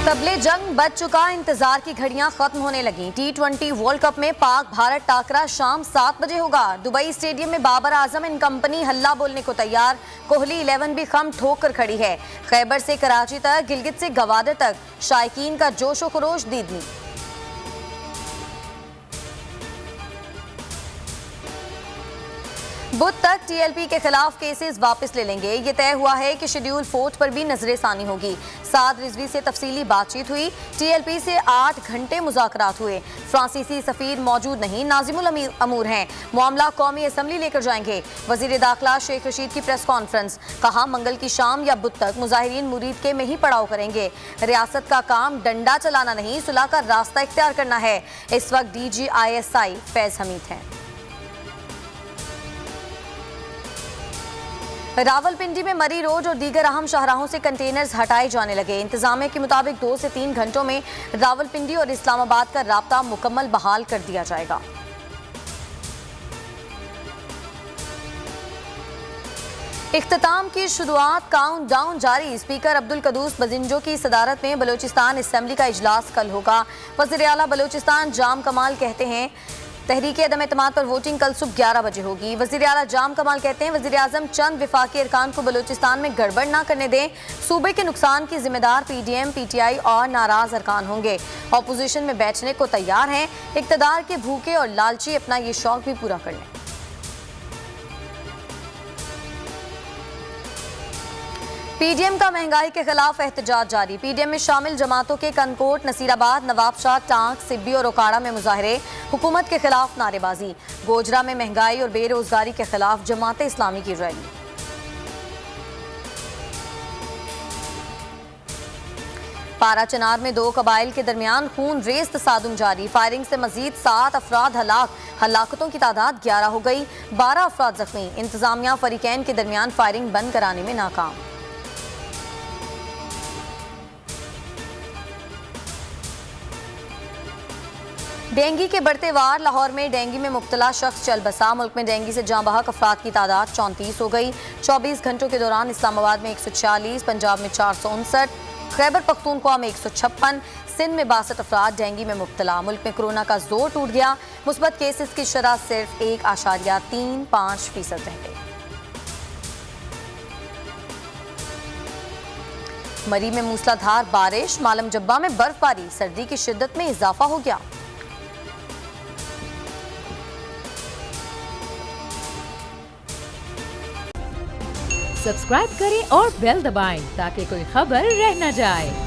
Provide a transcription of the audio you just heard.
तबले जंग बच चुका, इंतजार की घड़ियां खत्म होने लगी। T20 वर्ल्ड कप में पाक भारत टाकरा शाम 7 बजे होगा। दुबई स्टेडियम में बाबर आजम एंड कंपनी हल्ला बोलने को तैयार। कोहली 11 भी खम ठोक कर खड़ी है। खैबर से कराची तक, गिलगित से गवादर तक शायकीन का जोशो खरोश दीदनी। बुध तक टीएलपी के खिलाफ केसेस वापस ले लेंगे। ये तय हुआ है कि शेड्यूल 4 पर भी नजरेसानी होगी। साद रिजवी से तफसीली बातचीत हुई। टीएलपी से 8 घंटे मुज़ाकरात हुए। फ्रांसीसी सफीर मौजूद नहीं, नाजिमुल अमूर हैं। मामला कौमी असम्बली लेकर जाएंगे। वजीर दाखिला शेख रशीद की प्रेस कॉन्फ्रेंस, कहा मंगल की शाम या बुध तक मुजाहिरीन मुरीद के में ही पड़ाव करेंगे। रियासत का काम डंडा चलाना नहीं, सुलह का रास्ता इख्तियार करना है। इस वक्त DGISI फैज हमीद हैं। रावलपिंडी में मरी रोड और दीगर अहम शाहराहों से कंटेनर्स हटाए जाने लगे। इंतजामिया के मुताबिक 2 से 3 घंटों में रावलपिंडी और इस्लामाबाद का राब्ता मुकम्मल बहाल कर दिया जाएगा। इख्तिताम की शुरुआत, काउंट डाउन जारी। स्पीकर अब्दुल कदूस बजिंजो की सदारत में बलोचिस्तान असम्बली का इजलास कल होगा। वज़ीर आला बलोचिस्तान जाम कमाल कहते हैं तहरीक अदम एतमाद पर वोटिंग कल सुबह 11 बजे होगी। वज़ीर आला जाम कमाल कहते हैं वज़ीर आज़म चंद विफाकी अरकान को बलोचिस्तान में गड़बड़ ना करने दें। सूबे के नुकसान की जिम्मेदार PDM, PTI और नाराज अरकान होंगे। अपोजिशन में बैठने को तैयार हैं। इक़्तिदार के भूखे और लालची अपना ये शौक भी पूरा कर लें। PDM का महंगाई के खिलाफ एहतजाज जारी। PDM में शामिल जमातों के कनकोट, नसीराबाद, नवाबशाह, टांक, सिब्बी और ओकाड़ा में मुजाहरे। हुकूमत के खिलाफ नारेबाजी। गोजरा में महंगाई और बेरोजगारी के खिलाफ जमात इस्लामी की रैली। पारा चनार में 2 कबाइल के दरमियान खून रेज तसादुम जारी। फायरिंग से मजीद 7 अफराद हलाक। हलाकतों की तादाद 11 हो गई। 12 अफराद जख्मी। इंतजामिया फरीकैन के दरमियान फायरिंग बंद कराने में नाकाम। डेंगू के बढ़ते वार। लाहौर में डेंगू में मुब्तला शख्स चल बसा। मुल्क में डेंगू से जाँ बहक अफराद की तादाद 34 हो गई। 24 घंटों के दौरान इस्लामाबाद में 146, पंजाब में 459, खैबर पख्तूनख्वा में 156, सिंध में 62 अफराद डेंगू में मुब्तला। मुल्क में कोरोना का जोर टूट गया। मुस्बत केसेस की शरह सिर्फ 1.35% रह गई। मरी में मूसलाधार बारिश। मालम जब्बा में बर्फबारी। सर्दी की शिद्दत में इजाफा हो गया। सब्सक्राइब करें और बेल दबाएं ताकि कोई खबर रह न जाए।